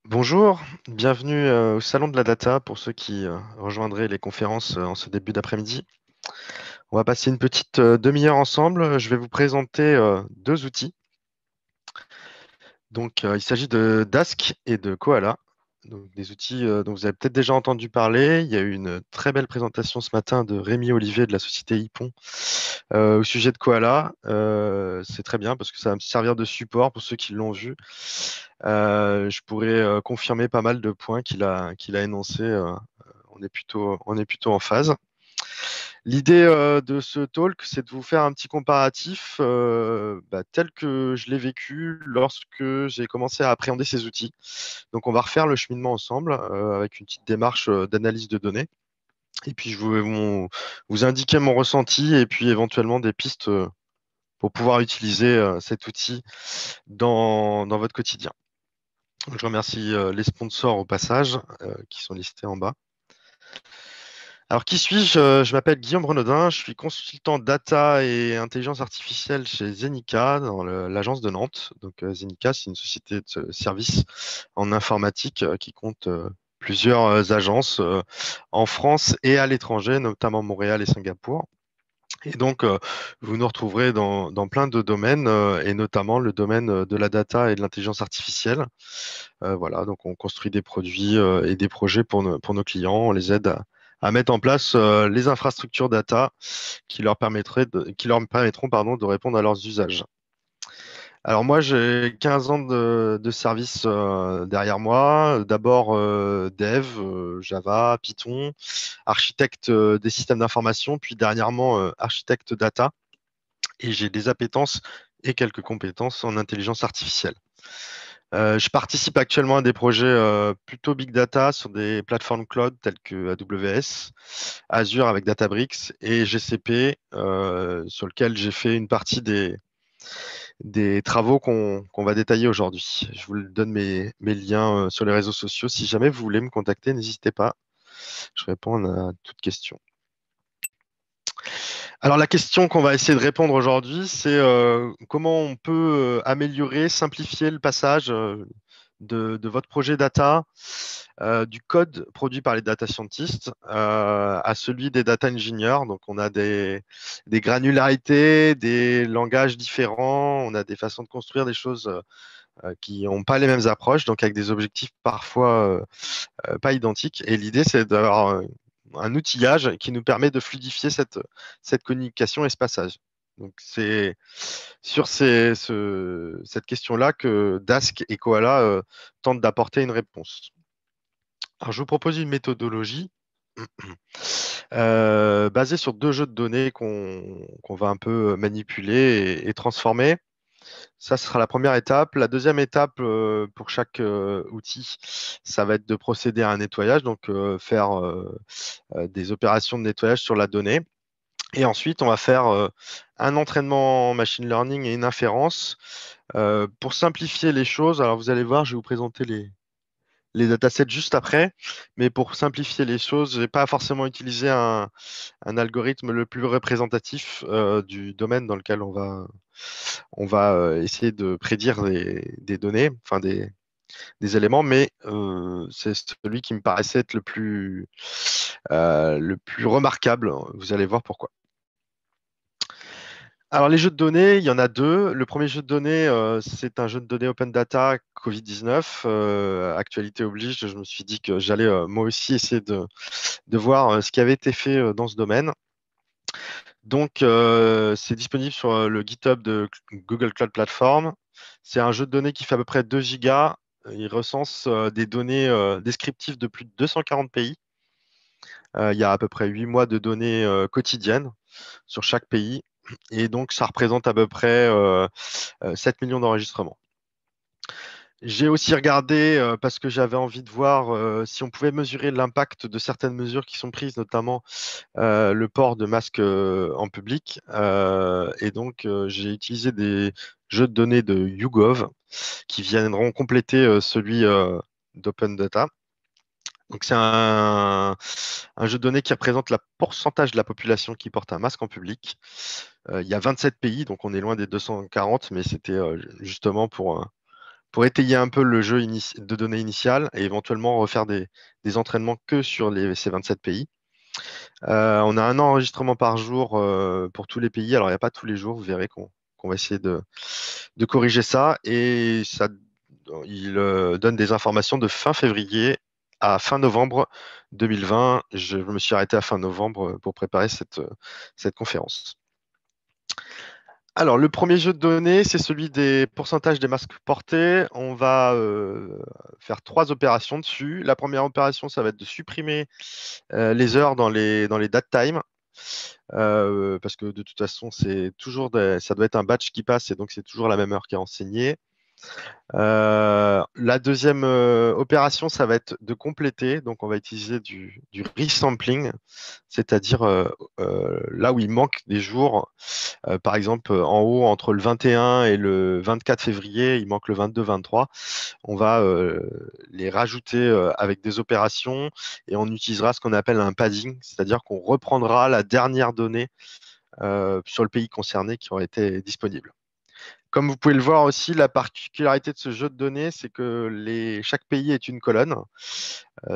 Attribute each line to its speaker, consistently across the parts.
Speaker 1: Bonjour, bienvenue au Salon de la Data pour ceux qui rejoindraient les conférences en ce début d'après-midi. On va passer une petite demi-heure ensemble. Je vais vous présenter deux outils. Donc, il s'agit de Dask et de Koala. Donc, des outils dont vous avez peut-être déjà entendu parler. Il y a eu une très belle présentation ce matin de Rémi Olivier de la société Hippon au sujet de Koala. C'est très bien parce que ça va me servir de support pour ceux qui l'ont vu. Je pourrais confirmer pas mal de points qu'il a énoncés. On est plutôt en phase. L'idée de ce talk, c'est de vous faire un petit comparatif tel que je l'ai vécu lorsque j'ai commencé à appréhender ces outils. Donc, on va refaire le cheminement ensemble avec une petite démarche d'analyse de données. Et puis, je vais vous indiquer mon ressenti et puis éventuellement des pistes pour pouvoir utiliser cet outil dans votre quotidien. Je remercie les sponsors au passage qui sont listés en bas. Alors, qui suis-je? Je m'appelle Guillaume Renaudin, je suis consultant data et intelligence artificielle chez Zenica dans l'agence de Nantes. Donc, Zenica, c'est une société de services en informatique qui compte plusieurs agences en France et à l'étranger, notamment Montréal et Singapour. Et donc, vous nous retrouverez dans plein de domaines, et notamment le domaine de la data et de l'intelligence artificielle. Voilà, donc on construit des produits et des projets pour nos clients. On les aide à mettre en place les infrastructures data qui leur permettront de répondre à leurs usages. Alors moi, j'ai 15 ans de service derrière moi. D'abord dev, Java, Python, architecte des systèmes d'information, puis dernièrement architecte data. Et j'ai des appétences et quelques compétences en intelligence artificielle. Je participe actuellement à des projets plutôt big data sur des plateformes cloud telles que AWS, Azure avec Databricks et GCP, sur lequel j'ai fait une partie des travaux qu'on va détailler aujourd'hui. Je vous donne mes liens sur les réseaux sociaux. Si jamais vous voulez me contacter, n'hésitez pas. Je réponds à toutes questions. Alors la question qu'on va essayer de répondre aujourd'hui, c'est comment on peut améliorer, simplifier le passage de votre projet data, du code produit par les data scientists à celui des data engineers. Donc on a des granularités, des langages différents, on a des façons de construire des choses qui n'ont pas les mêmes approches, donc avec des objectifs parfois pas identiques. Et l'idée, c'est d'avoir un outillage qui nous permet de fluidifier cette communication et ce passage. Donc, c'est sur cette question-là que Dask et Koala tentent d'apporter une réponse. Alors, je vous propose une méthodologie basée sur deux jeux de données qu'on va un peu manipuler et transformer. Ça, ce sera la première étape. La deuxième étape pour chaque outil, ça va être de procéder à un nettoyage, donc faire des opérations de nettoyage sur la donnée. Et ensuite, on va faire un entraînement en machine learning et une inférence. Pour simplifier les choses, alors vous allez voir, je vais vous présenter les datasets juste après, mais pour simplifier les choses, je n'ai pas forcément utilisé un algorithme le plus représentatif du domaine dans lequel on va essayer de prédire des données, enfin des éléments, mais c'est celui qui me paraissait être le plus remarquable. Vous allez voir pourquoi. Alors, les jeux de données, il y en a deux. Le premier jeu de données, c'est un jeu de données open data Covid-19. Actualité oblige, je me suis dit que j'allais moi aussi essayer de voir ce qui avait été fait dans ce domaine. Donc, c'est disponible sur le GitHub de Google Cloud Platform. C'est un jeu de données qui fait à peu près 2 gigas. Il recense des données descriptives de plus de 240 pays. Il y a à peu près 8 mois de données quotidiennes sur chaque pays. Et donc, ça représente à peu près 7 millions d'enregistrements. J'ai aussi regardé parce que j'avais envie de voir si on pouvait mesurer l'impact de certaines mesures qui sont prises, notamment le port de masques en public. Et donc, j'ai utilisé des jeux de données de YouGov qui viendront compléter celui d'Open Data. Donc, c'est un jeu de données qui représente le pourcentage de la population qui porte un masque en public. Il y a 27 pays, donc on est loin des 240, mais c'était justement pour étayer un peu le jeu de données initial et éventuellement refaire des entraînements que sur ces 27 pays. On a un enregistrement par jour pour tous les pays. Alors, il n'y a pas tous les jours, vous verrez qu'on va essayer de corriger ça. Et ça, il donne des informations de fin février à fin novembre 2020. Je me suis arrêté à fin novembre pour préparer cette conférence. Alors, le premier jeu de données, c'est celui des pourcentages des masques portés. On va faire 3 opérations dessus. La première opération, ça va être de supprimer les heures dans les date time. Parce que de toute façon, ça doit être un batch qui passe et donc c'est toujours la même heure qui est enseignée. La deuxième opération, ça va être de compléter. Donc, on va utiliser du resampling, c'est-à-dire là où il manque des jours. Par exemple, en haut, entre le 21 et le 24 février, il manque le 22-23. On va les rajouter avec des opérations et on utilisera ce qu'on appelle un padding, c'est-à-dire qu'on reprendra la dernière donnée sur le pays concerné qui aurait été disponible. Comme vous pouvez le voir aussi, la particularité de ce jeu de données, c'est que chaque pays est une colonne.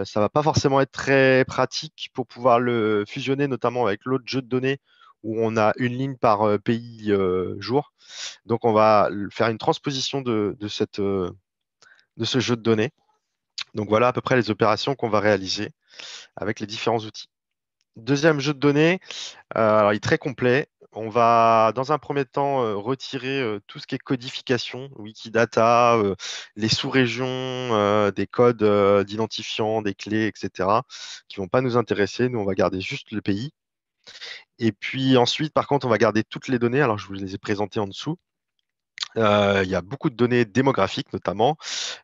Speaker 1: Ça va pas forcément être très pratique pour pouvoir le fusionner, notamment avec l'autre jeu de données où on a une ligne par pays jour. Donc, on va faire une transposition de ce jeu de données. Donc, voilà à peu près les opérations qu'on va réaliser avec les différents outils. Deuxième jeu de données, alors il est très complet. On va, dans un premier temps, retirer tout ce qui est codification, Wikidata, les sous-régions, des codes d'identifiants, des clés, etc., qui vont pas nous intéresser. Nous, on va garder juste le pays. Et puis ensuite, par contre, on va garder toutes les données. Alors, je vous les ai présentées en dessous. Il y a beaucoup de données démographiques, notamment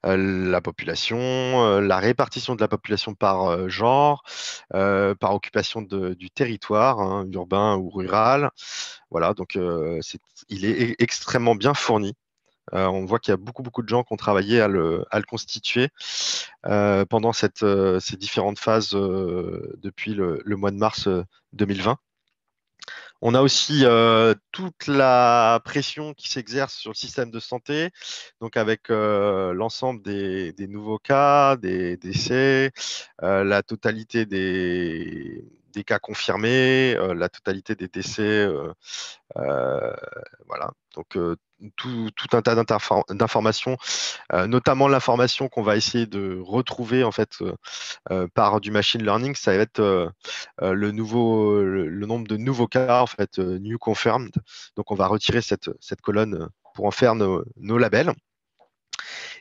Speaker 1: la population, la répartition de la population par genre, par occupation du territoire, hein, urbain ou rural. Voilà, donc il est extrêmement bien fourni. On voit qu'il y a beaucoup, beaucoup de gens qui ont travaillé à le constituer pendant ces différentes phases depuis le mois de mars 2020. On a aussi toute la pression qui s'exerce sur le système de santé, donc avec l'ensemble des nouveaux cas, des décès, la totalité des cas confirmés, la totalité des décès, voilà. Donc tout un tas d'informations, notamment l'information qu'on va essayer de retrouver en fait par du machine learning, ça va être le nombre de nouveaux cas, en fait, new confirmed. Donc, on va retirer cette colonne pour en faire nos labels.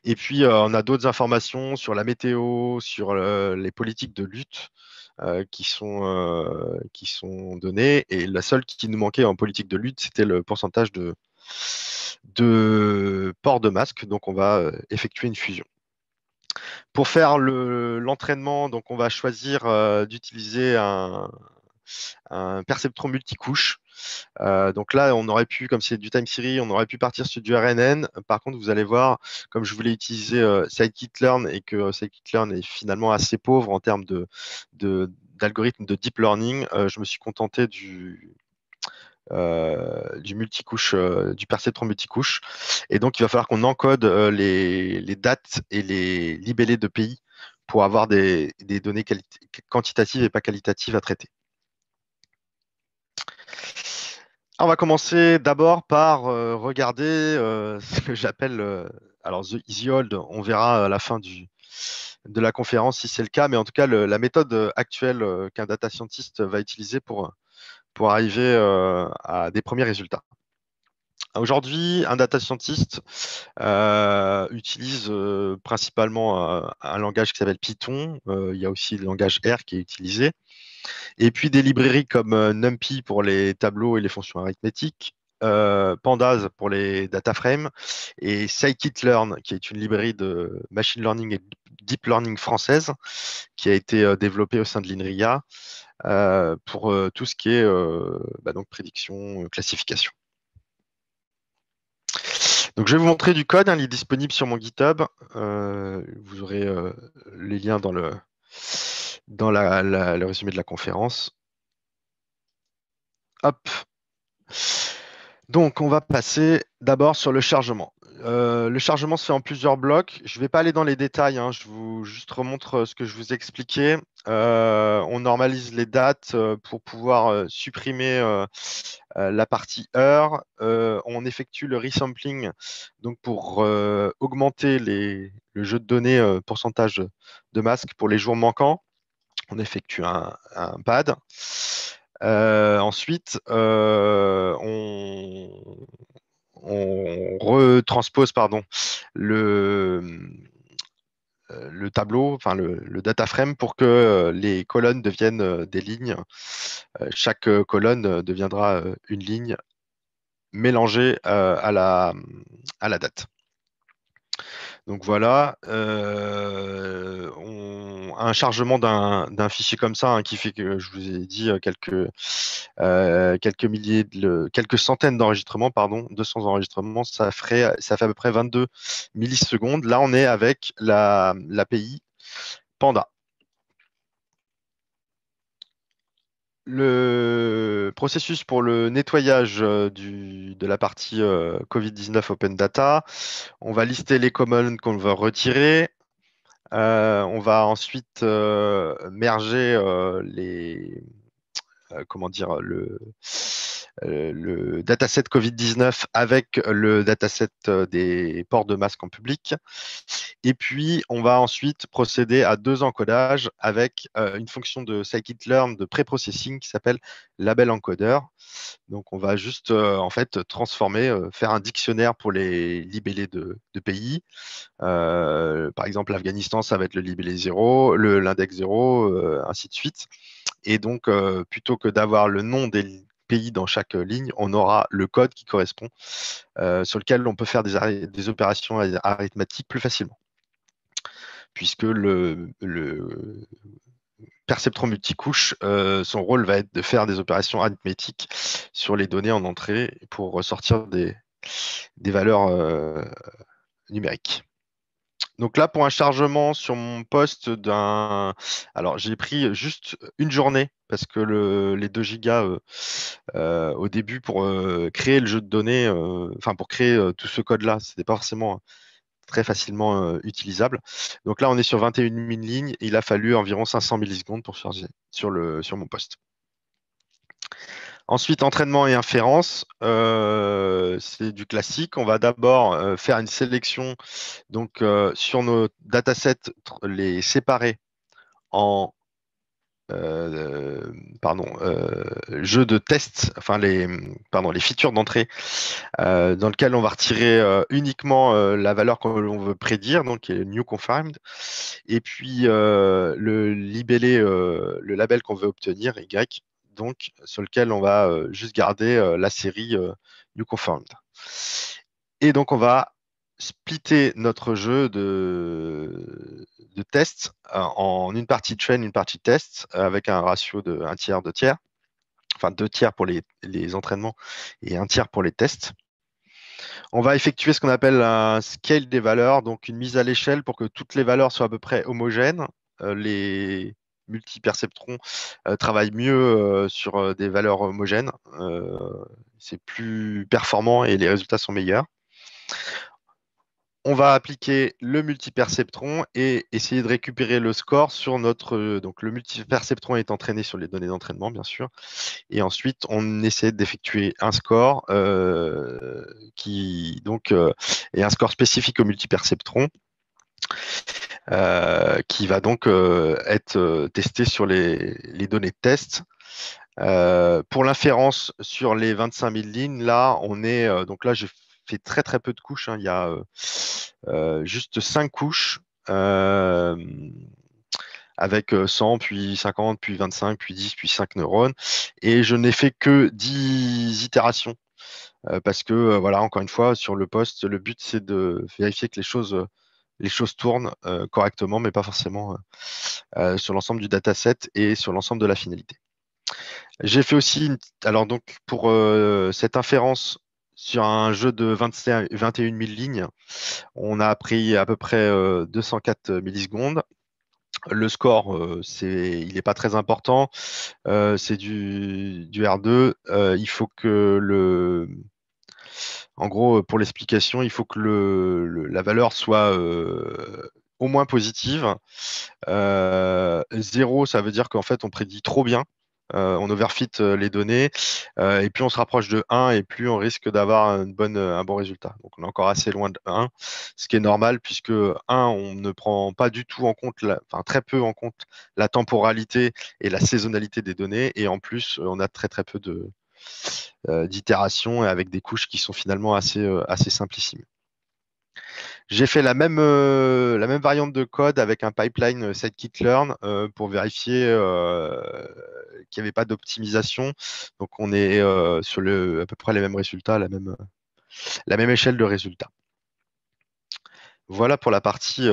Speaker 1: Et puis, on a d'autres informations sur la météo, sur les politiques de lutte qui sont données. Et la seule qui nous manquait en politique de lutte, c'était le pourcentage de port de masque. Donc, on va effectuer une fusion. Pour faire l'entraînement, donc on va choisir d'utiliser un perceptron multicouche. Donc là, on aurait pu, comme c'est du time series, on aurait pu partir sur du RNN. Par contre, vous allez voir, comme je voulais utiliser scikit-learn et que scikit-learn est finalement assez pauvre en termes d'algorithmes de deep learning, je me suis contenté du multicouche, du perceptron multicouche. Et donc, il va falloir qu'on encode les dates et les libellés de pays pour avoir des données quantitatives et pas qualitatives à traiter. On va commencer d'abord par regarder ce que j'appelle alors The Old. On verra à la fin de la conférence si c'est le cas, mais en tout cas, la méthode actuelle qu'un data scientist va utiliser pour arriver à des premiers résultats. Aujourd'hui, un data scientist utilise principalement un langage qui s'appelle Python. Il y a aussi le langage R qui est utilisé. Et puis des librairies comme NumPy pour les tableaux et les fonctions arithmétiques, Pandas pour les data frames et scikit-learn qui est une librairie de machine learning et deep learning française qui a été développée au sein de l'INRIA pour tout ce qui est donc prédiction, classification. Donc, je vais vous montrer du code, hein, il est disponible sur mon GitHub. Vous aurez les liens dans le résumé de la conférence. Hop. Donc, on va passer d'abord sur le chargement. Le chargement se fait en plusieurs blocs. Je ne vais pas aller dans les détails, hein. Je vous juste remontre ce que je vous expliquais. On normalise les dates pour pouvoir supprimer la partie heure. On effectue le resampling donc pour augmenter le jeu de données pourcentage de masques pour les jours manquants. On effectue un pad. Ensuite, on retranspose pardon, le, le tableau, enfin le data frame pour que les colonnes deviennent des lignes. Chaque colonne deviendra une ligne mélangée à la date. Donc voilà, un chargement d'un fichier comme ça, hein, qui fait que je vous ai dit quelques milliers, quelques centaines d'enregistrements, pardon, 200 enregistrements, ça fait à peu près 22 millisecondes. Là, on est avec l'API Panda. Le processus pour le nettoyage de la partie COVID-19 Open Data, on va lister les commandes qu'on veut retirer. On va ensuite merger comment dire, le dataset Covid-19 avec le dataset des ports de masque en public. Et puis, on va ensuite procéder à 2 encodages avec une fonction de scikit-learn de pré-processing qui s'appelle label encoder. Donc, on va juste en fait transformer, faire un dictionnaire pour les libellés de pays. Par exemple, l'Afghanistan, ça va être le libellé 0, l'index 0, ainsi de suite. Et donc, plutôt que d'avoir le nom des pays dans chaque ligne, on aura le code qui correspond, sur lequel on peut faire des opérations arithmétiques plus facilement, puisque le perceptron multicouche, son rôle va être de faire des opérations arithmétiques sur les données en entrée pour ressortir des valeurs numériques. Donc là, pour un chargement sur mon poste Alors, j'ai pris juste une journée parce que les 2 gigas au début pour créer le jeu de données, enfin pour créer tout ce code-là, c'était pas forcément très facilement utilisable. Donc là, on est sur 21 000 lignes. Et il a fallu environ 500 millisecondes pour charger sur mon poste. Ensuite, entraînement et inférence, c'est du classique. On va d'abord faire une sélection donc sur nos datasets, les séparer en pardon, jeux de test, enfin les features d'entrée, dans lequel on va retirer uniquement la valeur que l'on veut prédire, donc qui est new confirmed, et puis le libellé, le label qu'on veut obtenir, Y, donc sur lequel on va juste garder la série new confirmed. Et donc on va splitter notre jeu de test en une partie train, une partie test, avec un ratio de 1 tiers, 2 tiers, enfin 2 tiers pour les entraînements et 1 tiers pour les tests. On va effectuer ce qu'on appelle un scale des valeurs, donc une mise à l'échelle pour que toutes les valeurs soient à peu près homogènes. Les multiperceptrons travaillent mieux sur des valeurs homogènes. C'est plus performant et les résultats sont meilleurs. On va appliquer le multiperceptron et essayer de récupérer le score sur notre. Donc, le multiperceptron est entraîné sur les données d'entraînement, bien sûr. Et ensuite, on essaie d'effectuer un score qui donc est un score spécifique au multiperceptron, qui va donc être testé sur les données de test. Pour l'inférence sur les 25 000 lignes, là, on est donc là, j'ai fait très très peu de couches, hein. Il y a juste 5 couches avec 100, puis 50, puis 25, puis 10, puis 5 neurones. Et je n'ai fait que 10 itérations parce que, voilà, encore une fois, sur le poste, le but, c'est de vérifier que les choses tournent correctement, mais pas forcément sur l'ensemble du dataset et sur l'ensemble de la finalité. J'ai fait aussi, alors donc pour cette inférence sur un jeu de 21 000 lignes, on a pris à peu près 204 millisecondes. Le score, il n'est pas très important. C'est du R2. Il faut que En gros, pour l'explication, il faut que la valeur soit au moins positive. 0, ça veut dire qu'en fait, on prédit trop bien. On overfit les données. Et plus on se rapproche de 1, et plus on risque d'avoir un bon résultat. Donc, on est encore assez loin de 1, ce qui est normal, puisque 1, on ne prend pas du tout en compte, enfin très peu en compte, la temporalité et la saisonnalité des données. Et en plus, on a très très peu d'itérations et avec des couches qui sont finalement assez simplissimes. J'ai fait la même variante de code avec un pipeline scikit-learn pour vérifier qu'il n'y avait pas d'optimisation. Donc, on est sur à peu près les mêmes résultats, la même échelle de résultats. Voilà pour la partie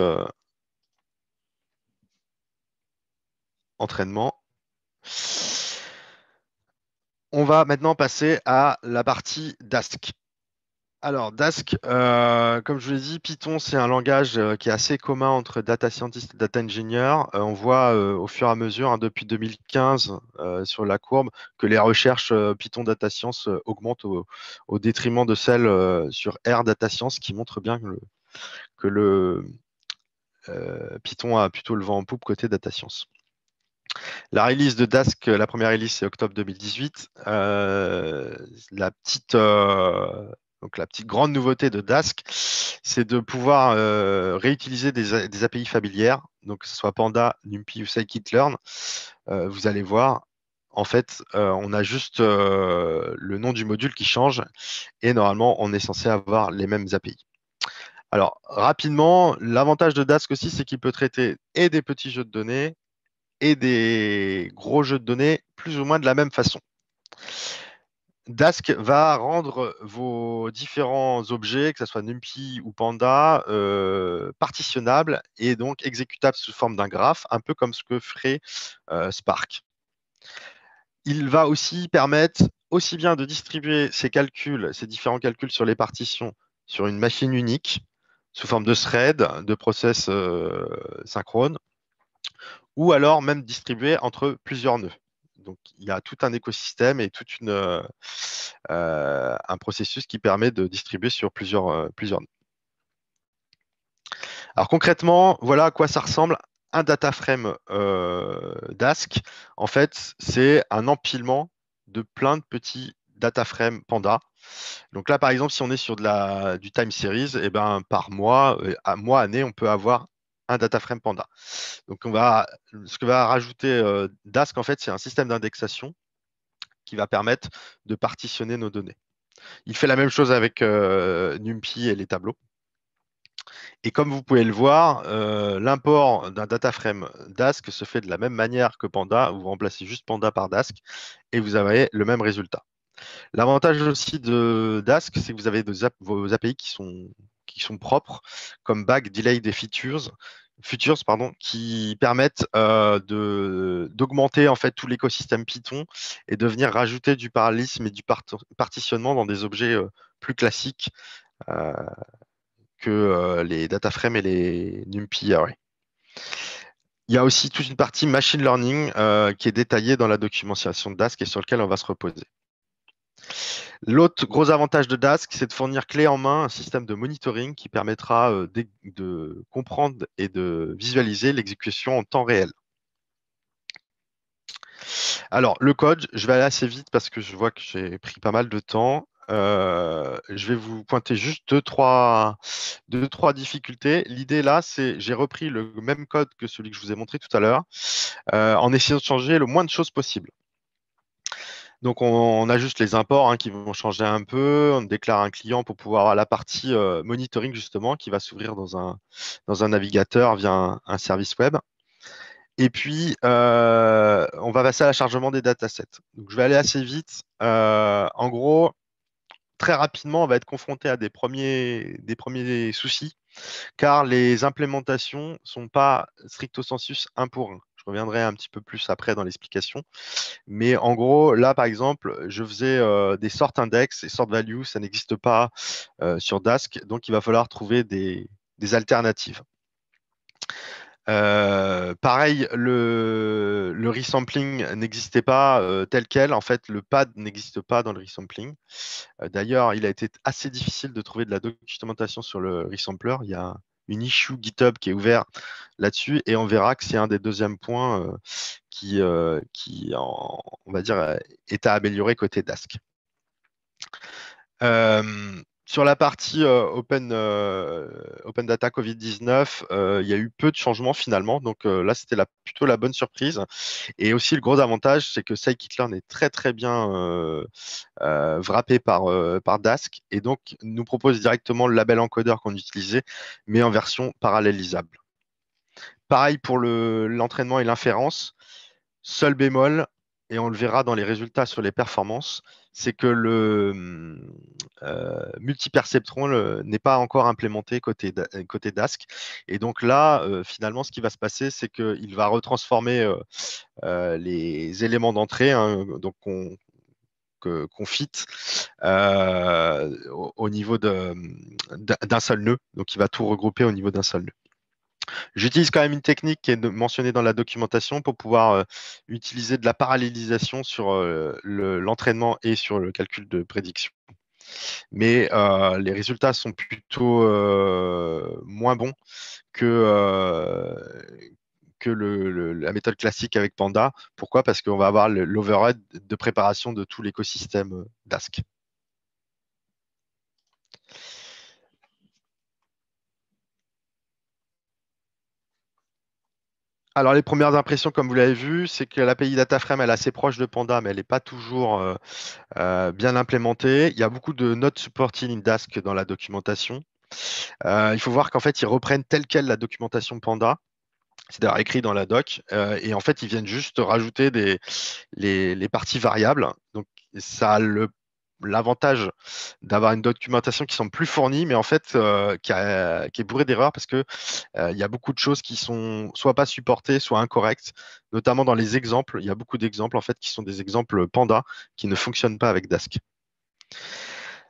Speaker 1: entraînement. On va maintenant passer à la partie Dask. Alors, Dask, comme je vous l'ai dit, Python, c'est un langage qui est assez commun entre data scientist et data engineer. On voit au fur et à mesure, hein, depuis 2015, sur la courbe, que les recherches Python data science augmentent au détriment de celles sur R data science, qui montre bien que Python a plutôt le vent en poupe côté data science. La release de Dask, la première release, c'est octobre 2018. Donc la petite grande nouveauté de Dask, c'est de pouvoir réutiliser des API familières, donc que ce soit Panda, NumPy ou Scikit-learn. Vous allez voir, en fait, on a juste le nom du module qui change et normalement, on est censé avoir les mêmes API. Alors, rapidement, l'avantage de Dask aussi, c'est qu'il peut traiter et des petits jeux de données et des gros jeux de données plus ou moins de la même façon. Dask va rendre vos différents objets, que ce soit NumPy ou Panda, partitionnables et donc exécutables sous forme d'un graphe, un peu comme ce que ferait Spark. Il va aussi permettre aussi bien de distribuer ces différents calculs sur les partitions sur une machine unique, sous forme de thread, de process synchrone, ou alors même distribuer entre plusieurs nœuds. Donc, il y a tout un écosystème et un processus qui permet de distribuer sur plusieurs nœuds. Alors concrètement, voilà à quoi ça ressemble un data frame Dask. En fait, c'est un empilement de plein de petits data frames Panda. Donc là, par exemple, si on est sur du time series, et ben, par mois, année, on peut avoir un data frame Panda. Donc, ce que va rajouter Dask, en fait, c'est un système d'indexation qui va permettre de partitionner nos données. Il fait la même chose avec NumPy et les tableaux. Et comme vous pouvez le voir, l'import d'un data frame Dask se fait de la même manière que Panda. Vous remplacez juste Panda par Dask et vous avez le même résultat. L'avantage aussi de Dask, c'est que vous avez vos API qui sont propres, comme Bag, Delay des Futures, pardon, qui permettent d'augmenter en fait tout l'écosystème Python et de venir rajouter du parallélisme et du partitionnement dans des objets plus classiques euh, que les data frames et les NumPy Array. Il y a aussi toute une partie machine learning qui est détaillée dans la documentation de Dask et sur lequel on va se reposer. L'autre gros avantage de Dask, c'est de fournir clé en main un système de monitoring qui permettra de comprendre et de visualiser l'exécution en temps réel. Alors, le code, je vais aller assez vite parce que je vois que j'ai pris pas mal de temps. Je vais vous pointer juste deux, trois difficultés. L'idée là, c'est j'ai repris le même code que celui que je vous ai montré tout à l'heure en essayant de changer le moins de choses possible. Donc, on a juste les imports qui vont changer un peu. On déclare un client pour pouvoir avoir la partie monitoring, justement, qui va s'ouvrir dans un navigateur via un service web. Et puis, on va passer à la chargement des datasets. Donc, je vais aller assez vite. En gros, très rapidement, on va être confronté à des premiers soucis, car les implémentations ne sont pas stricto sensus un pour un. Je reviendrai un petit peu plus après dans l'explication. Mais en gros, là, par exemple, je faisais des sort index et sort value, ça n'existe pas sur Dask, donc il va falloir trouver des alternatives. Pareil, le resampling n'existait pas tel quel. En fait, le pad n'existe pas dans le resampling. D'ailleurs, il a été assez difficile de trouver de la documentation sur le resampler. Il y a une issue GitHub qui est ouverte là-dessus et on verra que c'est un des deuxièmes points on va dire, est à améliorer côté Dask. Sur la partie Open Data Covid-19, il y a eu peu de changements finalement. Donc là, c'était plutôt la bonne surprise. Et aussi, le gros avantage, c'est que scikit-learn est très très bien wrappé par Dask et donc nous propose directement le label encodeur qu'on utilisait, mais en version parallélisable. Pareil pour l'entraînement et l'inférence. Seul bémol, et on le verra dans les résultats sur les performances, c'est que le multiperceptron n'est pas encore implémenté côté Dask. Et donc là, finalement, ce qui va se passer, c'est qu'il va retransformer les éléments d'entrée, hein, donc qu'on fit au niveau d'un seul nœud. Donc il va tout regrouper au niveau d'un seul nœud. J'utilise quand même une technique qui est mentionnée dans la documentation pour pouvoir utiliser de la parallélisation sur l'entraînement et sur le calcul de prédiction. Mais les résultats sont plutôt moins bons que la méthode classique avec Panda. Pourquoi? Parce qu'on va avoir l'overhead de préparation de tout l'écosystème Dask. Alors, les premières impressions, comme vous l'avez vu, c'est que l'API DataFrame, elle est assez proche de Panda, mais elle n'est pas toujours bien implémentée. Il y a beaucoup de not supporting in Dask dans la documentation. Il faut voir qu'en fait, ils reprennent telle quelle la documentation Panda. C'est d'ailleurs écrit dans la doc. Et en fait, ils viennent juste rajouter les parties variables. Donc, ça a l'avantage d'avoir une documentation qui semble plus fournie, mais en fait, qui est bourrée d'erreurs parce que il y a beaucoup de choses qui sont soit pas supportées, soit incorrectes, notamment dans les exemples. Il y a beaucoup d'exemples en fait qui sont des exemples Panda qui ne fonctionnent pas avec Dask.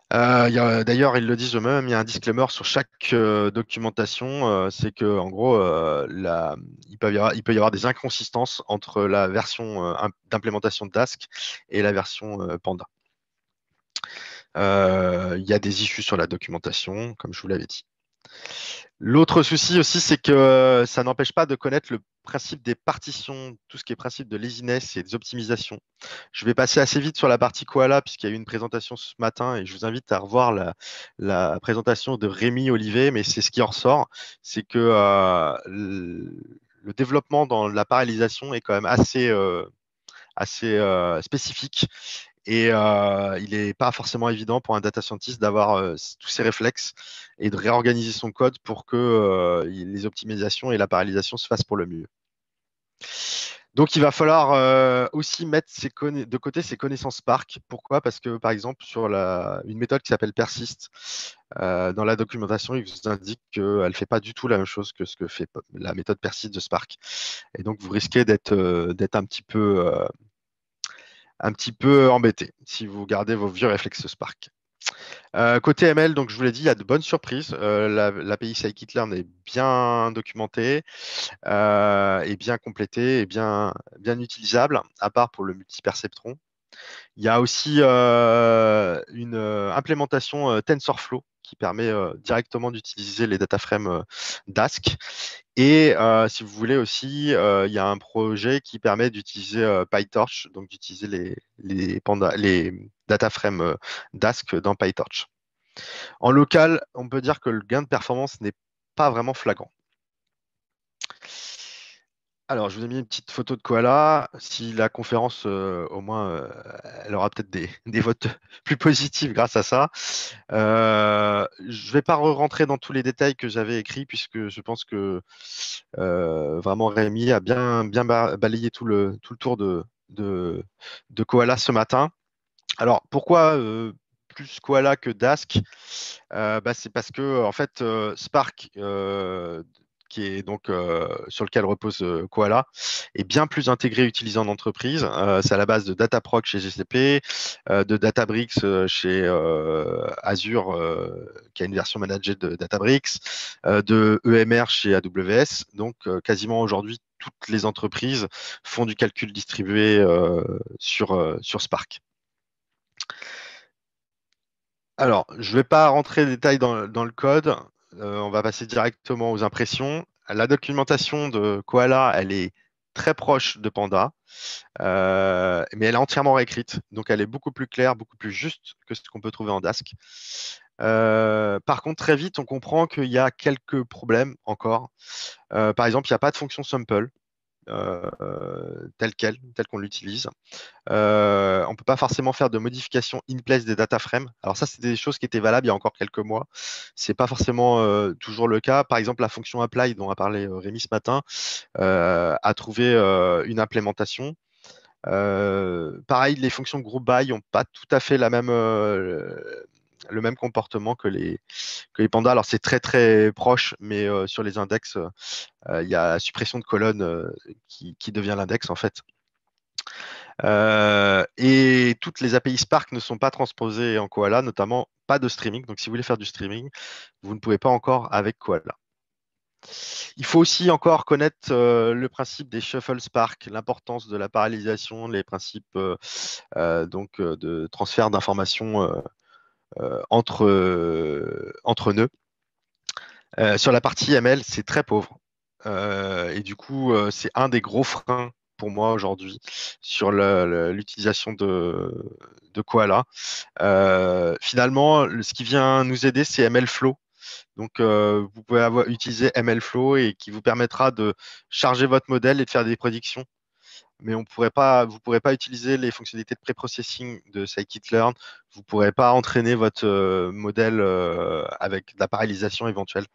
Speaker 1: D'ailleurs, ils le disent eux-mêmes, il y a un disclaimer sur chaque documentation, c'est que en gros, il peut y avoir des inconsistances entre la version d'implémentation de Dask et la version Panda. Il y a des issues sur la documentation, comme je vous l'avais dit. L'autre souci aussi, c'est que ça n'empêche pas de connaître le principe des partitions, tout ce qui est principe de laziness et des optimisations. Je vais passer assez vite sur la partie Koala, puisqu'il y a eu une présentation ce matin, et je vous invite à revoir la présentation de Rémi Olivet, mais c'est ce qui en ressort, c'est que le développement dans la parallélisation est quand même assez spécifique. Et il n'est pas forcément évident pour un data scientist d'avoir tous ces réflexes et de réorganiser son code pour que les optimisations et la parallélisation se fassent pour le mieux. Donc, il va falloir aussi mettre de côté ses connaissances Spark. Pourquoi? Parce que, par exemple, sur une méthode qui s'appelle Persist, dans la documentation, il vous indique qu'elle ne fait pas du tout la même chose que ce que fait la méthode Persist de Spark. Et donc, vous risquez d'être un petit peu embêté si vous gardez vos vieux réflexes Spark. Côté ML, donc je vous l'ai dit, il y a de bonnes surprises. L'API scikit-learn est bien documentée, est bien complétée et bien utilisable, à part pour le multiperceptron. Il y a aussi une implémentation TensorFlow qui permet directement d'utiliser les data frames Dask. Et si vous voulez aussi, il y a un projet qui permet d'utiliser PyTorch, donc d'utiliser les data frames Dask dans PyTorch. En local, on peut dire que le gain de performance n'est pas vraiment flagrant. Alors, je vous ai mis une petite photo de Koala. Si la conférence, au moins, elle aura peut-être des votes plus positifs grâce à ça. Je ne vais pas rentrer dans tous les détails que j'avais écrits, puisque je pense que vraiment Rémi a bien balayé tout le tour de Koala ce matin. Alors, pourquoi plus Koala que Dask? C'est parce que en fait Spark qui est donc sur lequel repose Koala, est bien plus intégré et utilisé en entreprise. C'est à la base de Dataproc chez GCP, de Databricks chez Azure, qui a une version managée de Databricks, de EMR chez AWS. Donc, quasiment aujourd'hui, toutes les entreprises font du calcul distribué sur Spark. Alors, je ne vais pas rentrer en détail dans le code. On va passer directement aux impressions. La documentation de Koala, elle est très proche de Panda, mais elle est entièrement réécrite. Donc, elle est beaucoup plus claire, beaucoup plus juste que ce qu'on peut trouver en Dask. Par contre, très vite, on comprend qu'il y a quelques problèmes encore. Par exemple, il n'y a pas de fonction sample. Tel qu'on l'utilise. On ne peut pas forcément faire de modifications in place des data frames. Alors ça, c'était des choses qui étaient valables il y a encore quelques mois. C'est pas forcément toujours le cas. Par exemple, la fonction apply dont a parlé Rémi ce matin a trouvé une implémentation. Pareil, les fonctions group by n'ont pas tout à fait le même comportement que les pandas. Alors c'est très très proche, mais sur les index, il y a la suppression de colonne qui devient l'index en fait. Et toutes les API Spark ne sont pas transposées en Koala, notamment pas de streaming. Donc si vous voulez faire du streaming, vous ne pouvez pas encore avec Koala. Il faut aussi encore connaître le principe des shuffle Spark, l'importance de la parallélisation, les principes de transfert d'informations entre nœuds. Sur la partie ML, c'est très pauvre. Et du coup, c'est un des gros freins pour moi aujourd'hui sur l'utilisation de Koala. Finalement, ce qui vient nous aider, c'est MLflow. Donc, vous pouvez utiliser MLflow et qui vous permettra de charger votre modèle et de faire des prédictions. Mais vous ne pourrez pas utiliser les fonctionnalités de pré-processing de scikit-learn. Vous ne pourrez pas entraîner votre modèle avec de la parallélisation éventuelle.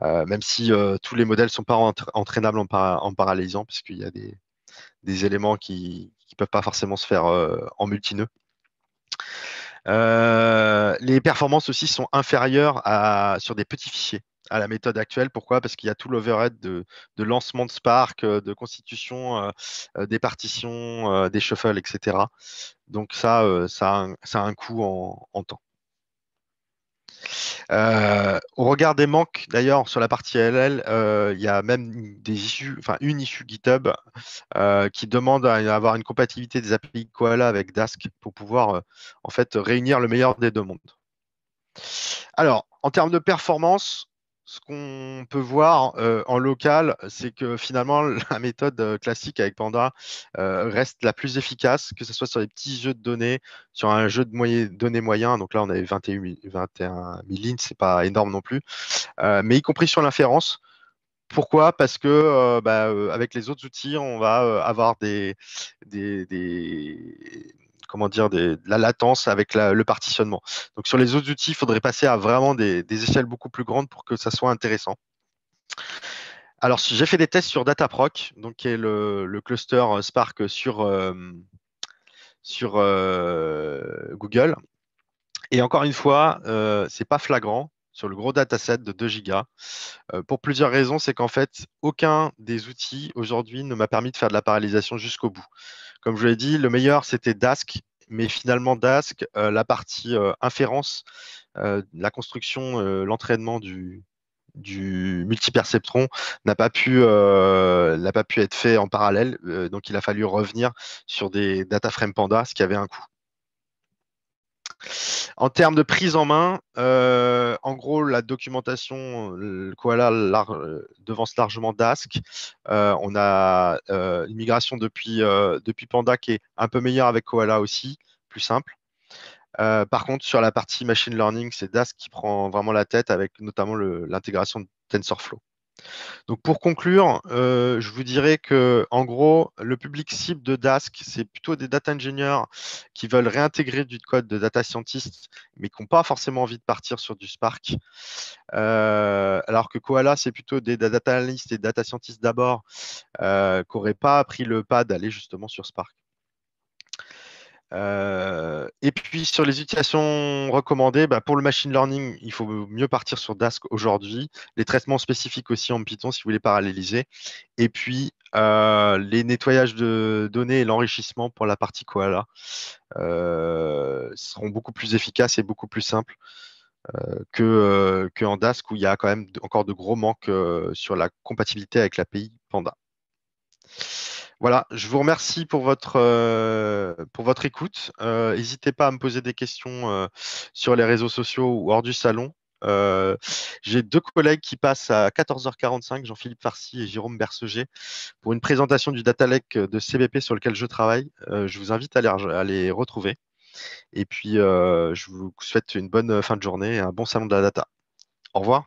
Speaker 1: Même si tous les modèles ne sont pas entraînables en parallélisant, puisqu'il y a des éléments qui ne peuvent pas forcément se faire en multinœud. Les performances aussi sont inférieures sur des petits fichiers à la méthode actuelle. Pourquoi? Parce qu'il y a tout l'overhead de lancement de Spark, de constitution des partitions, des shuffles, etc. Donc ça a un coût en temps. Au regard des manques, d'ailleurs, sur la partie LL, il y a même une issue GitHub qui demande à avoir une compatibilité des API Koala avec Dask pour pouvoir en fait réunir le meilleur des deux mondes. Alors, en termes de performance, ce qu'on peut voir en local, c'est que finalement, la méthode classique avec Panda reste la plus efficace, que ce soit sur les petits jeux de données, sur un jeu de données moyen. Donc là, on avait 21 000 lignes, c'est pas énorme non plus, mais y compris sur l'inférence. Pourquoi? Parce que avec les autres outils, on va avoir comment dire, de la latence avec le partitionnement. Donc sur les autres outils, il faudrait passer à vraiment des échelles beaucoup plus grandes pour que ça soit intéressant. Alors, j'ai fait des tests sur Dataproc, donc qui est le cluster Spark sur Google. Et encore une fois, c'est pas flagrant sur le gros dataset de 2 gigas. Pour plusieurs raisons, c'est qu'en fait, aucun des outils aujourd'hui ne m'a permis de faire de la parallélisation jusqu'au bout. Comme je vous l'ai dit, le meilleur, c'était Dask, mais finalement, Dask, la partie inférence, la construction, l'entraînement du multiperceptron n'a pas pu être fait en parallèle. Donc, il a fallu revenir sur des data frame Panda, ce qui avait un coût. En termes de prise en main, en gros, la documentation Koala devance largement Dask. On a une migration depuis Panda qui est un peu meilleure avec Koala aussi, plus simple. Par contre, sur la partie machine learning, c'est Dask qui prend vraiment la tête avec notamment l'intégration de TensorFlow. Donc pour conclure, je vous dirais que en gros, le public cible de Dask, c'est plutôt des data engineers qui veulent réintégrer du code de data scientist, mais qui n'ont pas forcément envie de partir sur du Spark. Alors que Koala, c'est plutôt des data analysts et data scientists d'abord qui n'auraient pas pris le pas d'aller justement sur Spark. Et puis sur les utilisations recommandées, bah, pour le machine learning, il faut mieux partir sur Dask aujourd'hui. Les traitements spécifiques aussi en Python si vous voulez paralléliser. Et puis les nettoyages de données et l'enrichissement pour la partie Koala seront beaucoup plus efficaces et beaucoup plus simples que en Dask où il y a quand même encore de gros manques sur la compatibilité avec l'API Panda. Voilà, je vous remercie pour votre écoute. N'hésitez pas à me poser des questions sur les réseaux sociaux ou hors du salon. J'ai deux collègues qui passent à 14h45, Jean-Philippe Farcy et Jérôme Berceger, pour une présentation du Data Lake de CBP sur lequel je travaille. Je vous invite à les retrouver. Et puis, je vous souhaite une bonne fin de journée et un bon salon de la data. Au revoir.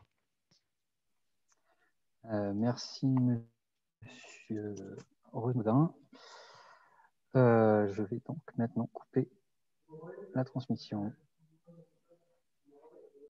Speaker 2: Merci, monsieur Renaudin. Je vais donc maintenant couper la transmission.